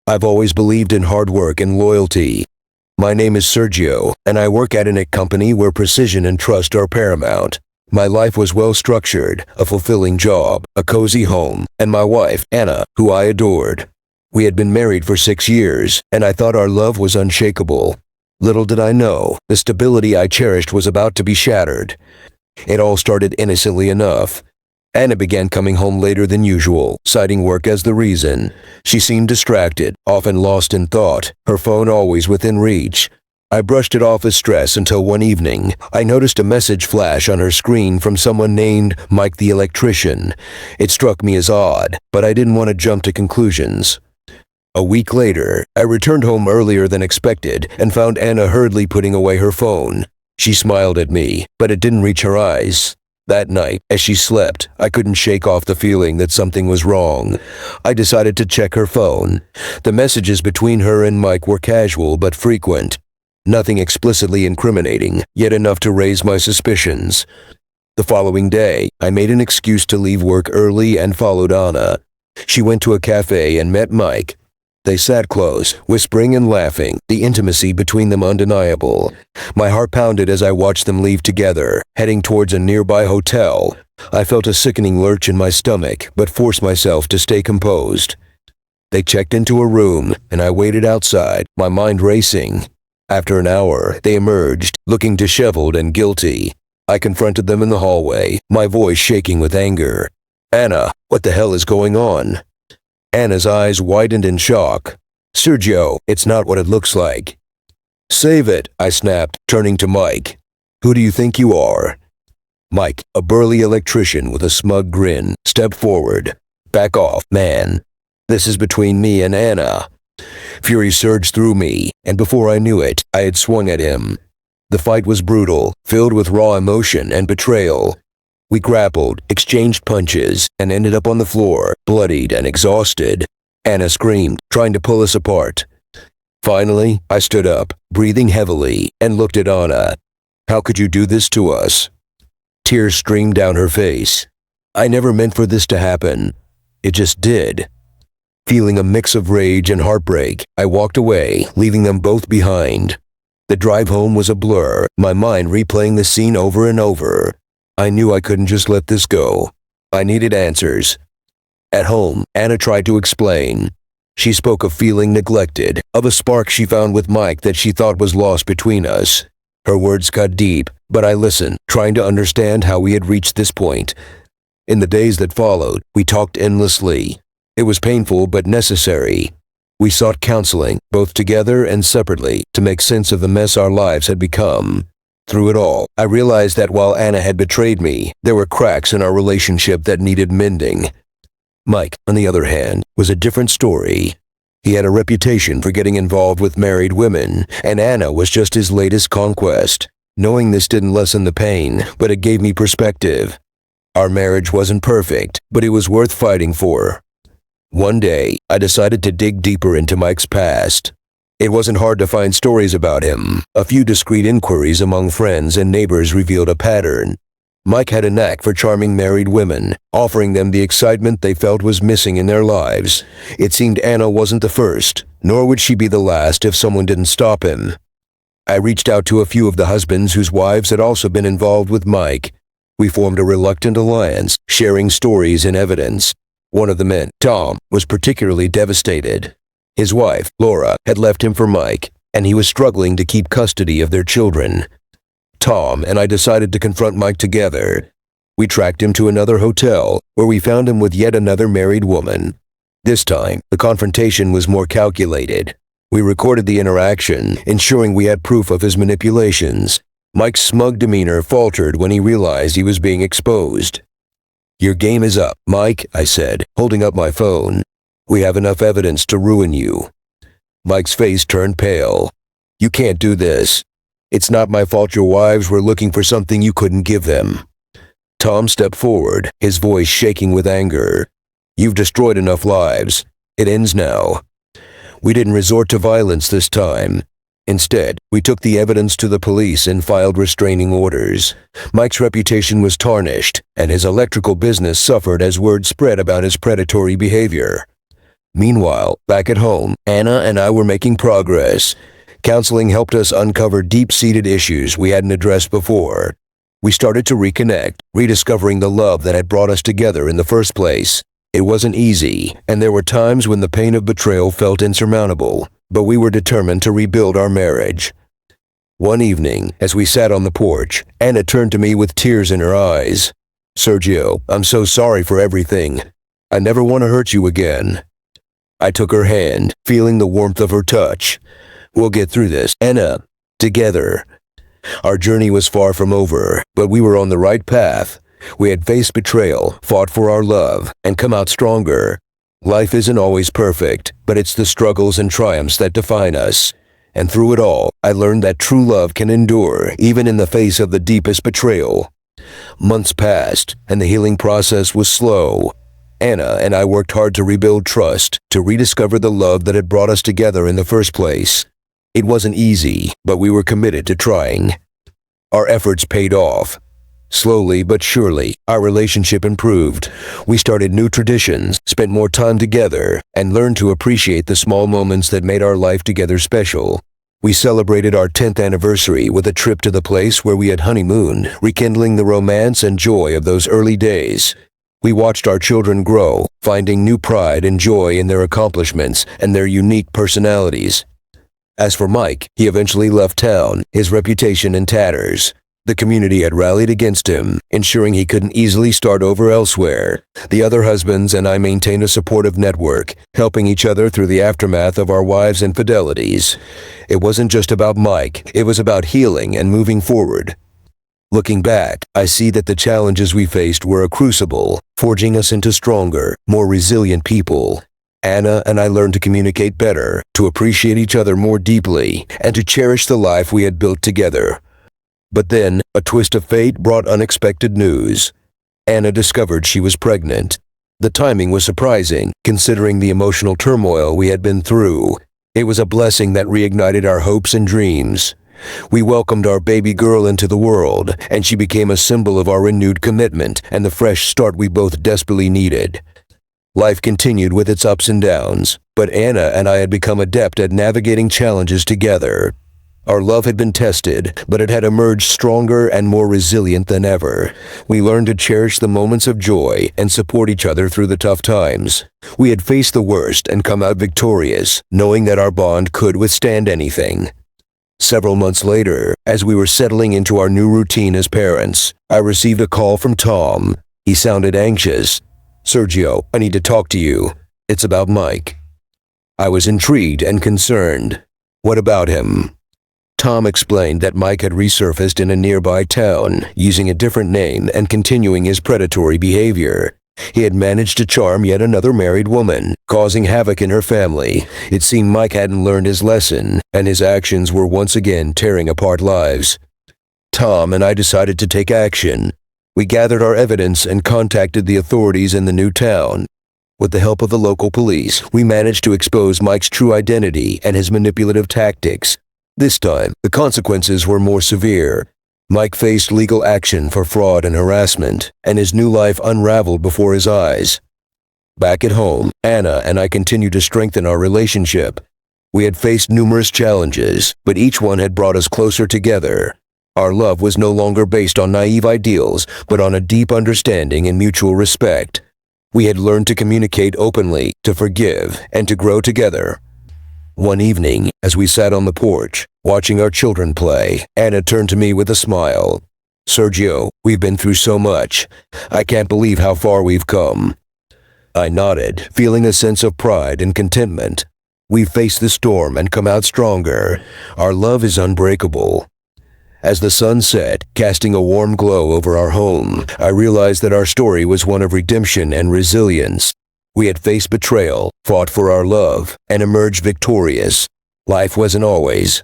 I've always believed in hard work and loyalty. My name is Sergio, and I work at a company where precision and trust are paramount. My life was well structured, a fulfilling job, a cozy home, and my wife, Anna, who I adored. We had been married for 6 years, and I thought our love was unshakable. Little did I know, the stability I cherished was about to be shattered. It all started innocently enough. Anna began coming home later than usual, citing work as the reason. She seemed distracted, often lost in thought, her phone always within reach. I brushed it off as stress until one evening, I noticed a message flash on her screen from someone named Mike the Electrician. It struck me as odd, but I didn't want to jump to conclusions. A week later, I returned home earlier than expected and found Anna hurriedly putting away her phone. She smiled at me, but it didn't reach her eyes. That night, as she slept, I couldn't shake off the feeling that something was wrong. I decided to check her phone. The messages between her and Mike were casual but frequent. Nothing explicitly incriminating, yet enough to raise my suspicions. The following day, I made an excuse to leave work early and followed Anna. She went to a cafe and met Mike. They sat close, whispering and laughing, the intimacy between them undeniable. My heart pounded as I watched them leave together, heading towards a nearby hotel. I felt a sickening lurch in my stomach, but forced myself to stay composed. They checked into a room, and I waited outside, my mind racing. After an hour, they emerged, looking disheveled and guilty. I confronted them in the hallway, my voice shaking with anger. "Anna, what the hell is going on?" Anna's eyes widened in shock. "Sergio, it's not what it looks like." "Save it," I snapped, turning to Mike. "Who do you think you are?" Mike, a burly electrician with a smug grin, stepped forward. "Back off, man. This is between me and Anna." Fury surged through me, and before I knew it, I had swung at him. The fight was brutal, filled with raw emotion and betrayal. We grappled, exchanged punches, and ended up on the floor, bloodied and exhausted. Anna screamed, trying to pull us apart. Finally, I stood up, breathing heavily, and looked at Anna. "How could you do this to us?" Tears streamed down her face. "I never meant for this to happen. It just did." Feeling a mix of rage and heartbreak, I walked away, leaving them both behind. The drive home was a blur, my mind replaying the scene over and over. I knew I couldn't just let this go. I needed answers. At home, Anna tried to explain. She spoke of feeling neglected, of a spark she found with Mike that she thought was lost between us. Her words cut deep, but I listened, trying to understand how we had reached this point. In the days that followed, we talked endlessly. It was painful but necessary. We sought counseling, both together and separately, to make sense of the mess our lives had become. Through it all, I realized that while Anna had betrayed me, there were cracks in our relationship that needed mending. Mike, on the other hand, was a different story. He had a reputation for getting involved with married women, and Anna was just his latest conquest. Knowing this didn't lessen the pain, but it gave me perspective. Our marriage wasn't perfect, but it was worth fighting for. One day, I decided to dig deeper into Mike's past. It wasn't hard to find stories about him. A few discreet inquiries among friends and neighbors revealed a pattern. Mike had a knack for charming married women, offering them the excitement they felt was missing in their lives. It seemed Anna wasn't the first, nor would she be the last if someone didn't stop him. I reached out to a few of the husbands whose wives had also been involved with Mike. We formed a reluctant alliance, sharing stories and evidence. One of the men, Tom, was particularly devastated. His wife, Laura, had left him for Mike, and he was struggling to keep custody of their children. Tom and I decided to confront Mike together. We tracked him to another hotel, where we found him with yet another married woman. This time, the confrontation was more calculated. We recorded the interaction, ensuring we had proof of his manipulations. Mike's smug demeanor faltered when he realized he was being exposed. "Your game is up, Mike," I said, holding up my phone. "We have enough evidence to ruin you." Mike's face turned pale. "You can't do this. It's not my fault your wives were looking for something you couldn't give them." Tom stepped forward, his voice shaking with anger. "You've destroyed enough lives. It ends now." We didn't resort to violence this time. Instead, we took the evidence to the police and filed restraining orders. Mike's reputation was tarnished, and his electrical business suffered as word spread about his predatory behavior. Meanwhile, back at home, Anna and I were making progress. Counseling helped us uncover deep-seated issues we hadn't addressed before. We started to reconnect, rediscovering the love that had brought us together in the first place. It wasn't easy, and there were times when the pain of betrayal felt insurmountable, but we were determined to rebuild our marriage. One evening, as we sat on the porch, Anna turned to me with tears in her eyes. "Sergio, I'm so sorry for everything. I never want to hurt you again." I took her hand, feeling the warmth of her touch. "We'll get through this, Anna, together." Our journey was far from over, but we were on the right path. We had faced betrayal, fought for our love, and come out stronger. Life isn't always perfect, but it's the struggles and triumphs that define us. And through it all, I learned that true love can endure, even in the face of the deepest betrayal. Months passed, and the healing process was slow. Anna and I worked hard to rebuild trust, to rediscover the love that had brought us together in the first place. It wasn't easy, but we were committed to trying. Our efforts paid off. Slowly but surely, our relationship improved. We started new traditions, spent more time together, and learned to appreciate the small moments that made our life together special. We celebrated our 10th anniversary with a trip to the place where we had honeymooned, rekindling the romance and joy of those early days. We watched our children grow, finding new pride and joy in their accomplishments and their unique personalities. As for Mike, he eventually left town, his reputation in tatters. The community had rallied against him, ensuring he couldn't easily start over elsewhere. The other husbands and I maintained a supportive network, helping each other through the aftermath of our wives' infidelities. It wasn't just about Mike, it was about healing and moving forward. Looking back, I see that the challenges we faced were a crucible, forging us into stronger, more resilient people. Anna and I learned to communicate better, to appreciate each other more deeply, and to cherish the life we had built together. But then, a twist of fate brought unexpected news. Anna discovered she was pregnant. The timing was surprising, considering the emotional turmoil we had been through. It was a blessing that reignited our hopes and dreams. We welcomed our baby girl into the world, and she became a symbol of our renewed commitment and the fresh start we both desperately needed. Life continued with its ups and downs, but Anna and I had become adept at navigating challenges together. Our love had been tested, but it had emerged stronger and more resilient than ever. We learned to cherish the moments of joy and support each other through the tough times. We had faced the worst and come out victorious, knowing that our bond could withstand anything. Several months later, as we were settling into our new routine as parents, I received a call from Tom. He sounded anxious. "Sergio, I need to talk to you. It's about Mike." I was intrigued and concerned. "What about him?" Tom explained that Mike had resurfaced in a nearby town, using a different name and continuing his predatory behavior. He had managed to charm yet another married woman, causing havoc in her family. It seemed Mike hadn't learned his lesson, and his actions were once again tearing apart lives. Tom and I decided to take action. We gathered our evidence and contacted the authorities in the new town. With the help of the local police, we managed to expose Mike's true identity and his manipulative tactics. This time, the consequences were more severe. Mike faced legal action for fraud and harassment, and his new life unraveled before his eyes. Back at home, Anna and I continued to strengthen our relationship. We had faced numerous challenges, but each one had brought us closer together. Our love was no longer based on naive ideals, but on a deep understanding and mutual respect. We had learned to communicate openly, to forgive, and to grow together. One evening, as we sat on the porch, watching our children play, Anna turned to me with a smile. "Sergio, we've been through so much. I can't believe how far we've come." I nodded, feeling a sense of pride and contentment. We've faced the storm and come out stronger. Our love is unbreakable. As the sun set, casting a warm glow over our home, I realized that our story was one of redemption and resilience. We had faced betrayal, fought for our love, and emerged victorious. Life wasn't always